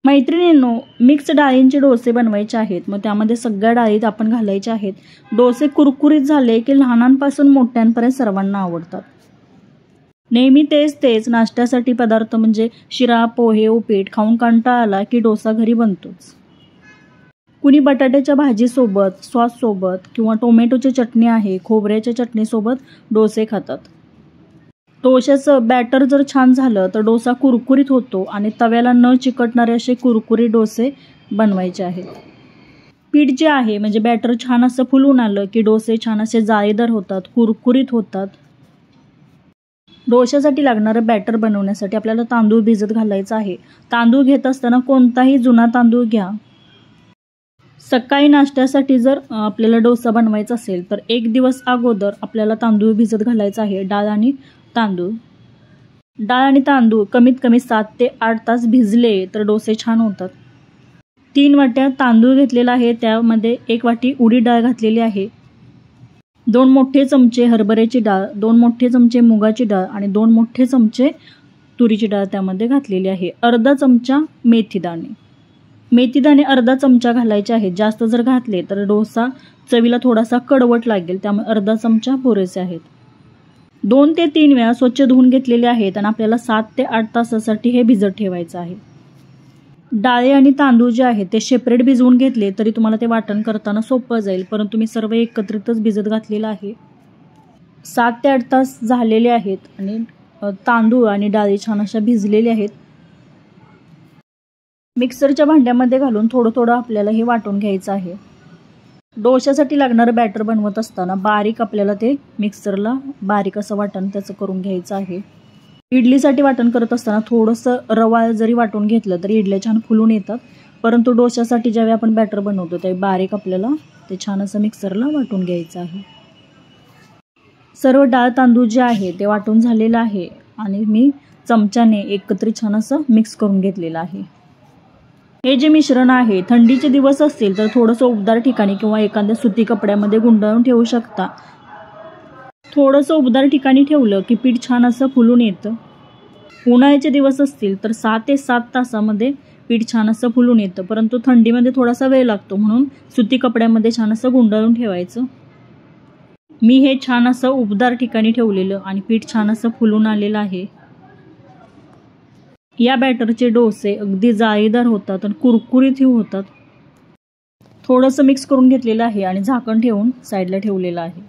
मैत्रिणींनो, मिक्स डाळींचे डोसे बनवायचे आहेत. मग त्यामध्ये सगळ्या डाळी आपण घालायच्या आहेत. डोसे कुरकुरीत झाले की लहानांपासून मोठ्यांपर्यंत सर्वांना आवडतात. नेहमी तेच नाश्त्यासाठी पदार्थ म्हणजे शिरा, पोहे, उपीट खाऊन कंटाळा आला की डोसा घरी बनतोच. कुणी बटाट्याच्या भाजीसोबत, सॉससोबत किंवा टोमॅटोची चटणी आहे, खोबऱ्याच्या चटणीसोबत डोसे खातात. डोशाचं बॅटर जर छान झालं तर डोसा कुरकुरीत होतो आणि तव्याला न चिकटणारे असे कुरकुरीत डोसे बनवायचे आहेत. पीठ जे आहे म्हणजे बॅटर छान असं फुलून आलं की डोसे छान असे जाळीदार होतात, कुरकुरीत होतात. डोशासाठी लागणारं बॅटर बनवण्यासाठी आपल्याला तांदूळ भिजत घालायचा आहे. तांदूळ घेत असताना कोणताही जुना तांदूळ घ्या. सकाळी नाश्त्यासाठी जर आपल्याला डोसा बनवायचा असेल तर 1 दिवस अगोदर आपल्याला तांदूळ भिजत घालायचा आहे. डाळ आणि तांदूळ कमीत कमी 7 ते 8 तास भिजले तर डोसे छान होतात. 3 वाट्या तांदूळ घेतलेला आहे, त्यामध्ये 1 वाटी उडीद डाळ घातलेली आहे. 2 मोठे चमचे हरभऱ्याची डाळ, 2 मोठे चमचे मुगाची डाळ आणि 2 मोठे चमचे तुरीची डाळ त्यामध्ये घातलेली आहे. अर्धा चमचा मेथीदाणे अर्धा चमचा घालायचे आहेत. जास्त जर घातले तर डोसा चवीला थोडासा कडवट लागेल, त्यामुळे अर्धा चमचा पुरेसे आहेत. 2 ते 3 वेळा स्वच्छ धुवून घेतलेले आहेत आणि आपल्याला 7 ते 8 तासासाठी हे भिजत ठेवायचं आहे. डाळी आणि तांदूळ जे आहेत ते सेपरेट भिजवून घेतले तरी तुम्हाला ते वाटण करताना सोपं जाईल, परंतु मी सर्व एकत्रितच भिजत घातलेलं आहे. 7 ते 8 तास झालेले आहेत आणि तांदूळ आणि डाळी छान अशा भिजलेल्या आहेत. मिक्सरच्या भांड्यामध्ये घालून थोडं आपल्याला हे वाटून घ्यायचं आहे. डोशासाठी लागणारं बॅटर बनवत असताना बारीक आपल्याला ते मिक्सरला बारीक असं वाटण त्याचं करून घ्यायचं आहे. इडलीसाठी वाटण करत असताना थोडंसं रवा जरी वाटून घेतलं तरी इडल्या छान फुलून येतात, परंतु डोशासाठी ज्यावेळी आपण बॅटर बनवतो त्यावेळी बारीक आपल्याला ते छान असं मिक्सरला वाटून घ्यायचं आहे. सर्व डाळ तांदूळ जे आहे ते वाटून झालेलं आहे आणि मी चमच्याने एकत्रित छान असं मिक्स करून घेतलेलं आहे. हे जे मिश्रण आहे थंडीचे दिवस असतील तर थोडंसं उबदार ठिकाणी किंवा एखाद्या सुती कपड्यामध्ये गुंडाळून ठेवू शकता. थोडंसं उबदार ठिकाणी ठेवलं की पीठ छान असं फुलून येतं. उन्हाळ्याचे दिवस असतील तर 6 ते 7 तासामध्ये पीठ छान असं फुलून येतं, परंतु थंडीमध्ये थोडासा वेळ लागतो, म्हणून सुती कपड्यामध्ये छान असं गुंडाळून ठेवायचं. मी हे छान असं उबदार ठिकाणी ठेवलेलं आणि पीठ छान असं फुलून आलेलं आहे. या बॅटरचे डोसे अगदी जाळीदार होतात आणि कुरकुरीतही होतात. थोडंसं मिक्स करून घेतलेलं आहे आणि झाकण ठेवून साईडला ठेवलेलं आहे.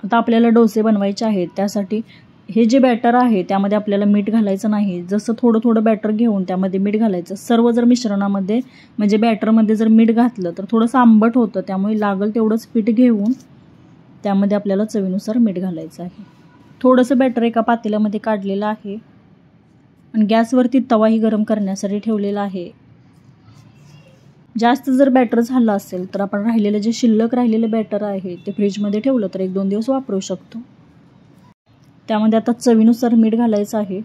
आता आपल्याला डोसे बनवायचे आहेत, त्यासाठी हे जे बॅटर आहे त्यामध्ये आपल्याला मीठ घालायचं नाही. जसं थोडं बॅटर घेऊन त्यामध्ये मीठ घालायचं. सर्व जर मिश्रणामध्ये म्हणजे बॅटरमध्ये जर मीठ घातलं तर थोडंसं आंबट होतं, त्यामुळे लागल तेवढंच पीठ घेऊन त्यामध्ये आपल्याला चवीनुसार मीठ घालायचं आहे. थोडंसं बॅटर एका पातेल्यामध्ये काढलेलं आहे आणि गॅसवरती तवाही गरम करण्यासाठी ठेवलेला आहे. जास्त जर बॅटर झालं असेल तर आपण राहिलेलं जे शिल्लक राहिलेलं बॅटर आहे ते फ्रीजमध्ये ठेवलं तर 1-2 दिवस वापरू शकतो. त्यामध्ये आता चवीनुसार मीठ घालायचं आहे.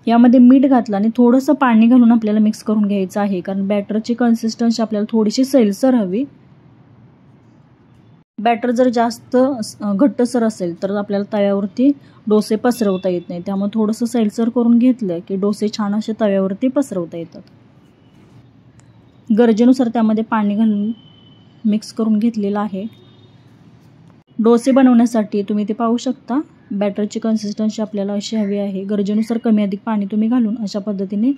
यामध्ये मीठ घातलं आणि थोडंसं पाणी घालून आपल्याला मिक्स करून घ्यायचं आहे, कारण बॅटरची कन्सिस्टन्सी आपल्याला थोडीशी सैलसर हवी. बॅटर जर जास्त घट्टसर असेल तर आपल्याला तव्यावरती डोसे पसरवता येत नाही, त्यामुळे थोडंसं सैलसर करून घेतलं की डोसे छान असे तव्यावरती पसरवता येतात. गरजेनुसार त्यामध्ये पाणी घालून मिक्स करून घेतलेलं आहे. डोसे बनवण्यासाठी तुम्ही ते पाहू शकता, बॅटरची कन्सिस्टन्सी आपल्याला अशी हवी आहे. गरजेनुसार कमी अधिक पाणी तुम्ही घालून अशा पद्धतीने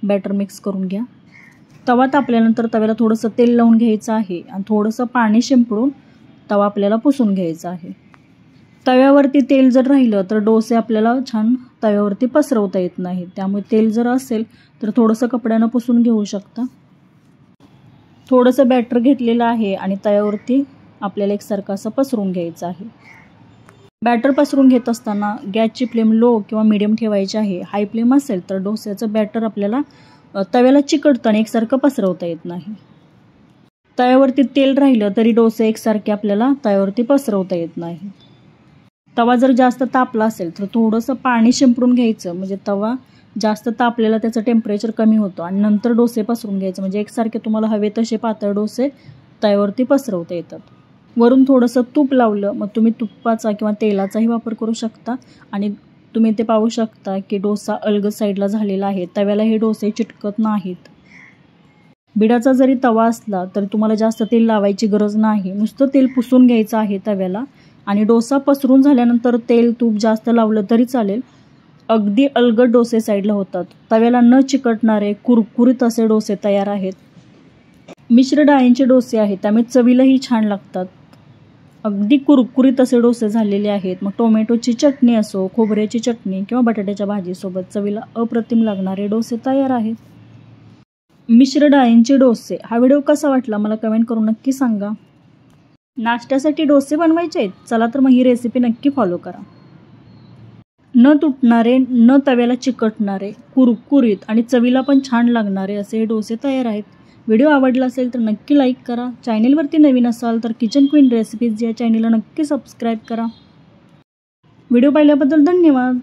बॅटर मिक्स करून घ्या. तवा तापल्यानंतर तव्याला थोडंसं तेल लावून घ्यायचं आहे आणि थोडंसं पाणी शिंपडून तवा आपल्याला पुसून घ्यायचा आहे. तव्यावरती तेल जर राहिलं तर डोसे आपल्याला छान तव्यावरती पसरवता येत नाही, त्यामुळे तेल जर असेल तर थोडंसं कपड्यानं पुसून घेऊ शकता. थोडंसं बॅटर घेतलेलं आहे आणि तव्यावरती आपल्याला एकसारखं असं पसरून घ्यायचं आहे. बॅटर पसरून घेत असताना गॅसची फ्लेम लो किंवा मीडियम ठेवायची आहे. हाय फ्लेम असेल तर डोस्याचं बॅटर आपल्याला तव्याला चिकटतं आणि एकसारखं पसरवता येत नाही. तव्यावरती तेल राहिलं तरी डोसे एकसारखे आपल्याला तव्यावरती पसरवता येत नाही. तवा जर जास्त तापला असेल तर थोडंसं पाणी शिंपडून घ्यायचं, म्हणजे तवा जास्त तापलेला त्याचं टेम्परेचर कमी होतं आणि नंतर डोसे पसरून घ्यायचं, म्हणजे एकसारखे तुम्हाला हवे तसे पातळ डोसे तव्यावरती पसरवता येतात. वरून थोडंसं तूप लावलं, मग तुम्ही तुपाचा किंवा तेलाचाही वापर करू शकता आणि तुम्ही ते पाहू शकता की डोसा अलगद साईडला झालेला आहे. तव्याला हे डोसे चिटकत नाहीत. बिडाचा जरी तवा असला तर तुम्हाला जास्त तेल लावायची गरज नाही. नुसतं तेल पुसून घ्यायचं आहे तव्याला आणि डोसा पसरून झाल्यानंतर तेल तूप जास्त लावलं तरी चालेल. अगदी अलगद डोसे साईडला होतात. तव्याला न चिकटणारे कुरकुरीत असे डोसे तयार आहेत. मिश्र डाळींचे डोसे आहेत त्यामुळे चवीलाही छान लागतात. अगदी कुरकुरीत असे डोसे झालेले आहेत. मग टोमॅटोची चटणी असो, खोबऱ्याची चटणी किंवा बटाट्याच्या भाजीसोबत चवीला अप्रतिम लागणारे डोसे तयार आहेत. मिश्र डाळींचे डोसे हा व्हिडिओ कसा वाटला मला कमेंट करून नक्की सांगा. नाश्त्यासाठी डोसे बनवायचे आहेत? चला तर मग ही रेसिपी नक्की फॉलो करा. न तुटणारे, न तव्याला चिकटणारे, कुरकुरीत आणि चवीला पण छान लागणारे असे हे डोसे तयार आहेत. व्हिडिओ आवडला असेल तर नक्की लाईक करा. चॅनेलवरती नवीन असाल तर किचन क्वीन रेसिपीज या चॅनेलला नक्की सबस्क्राईब करा. व्हिडिओ पाहिल्याबद्दल धन्यवाद.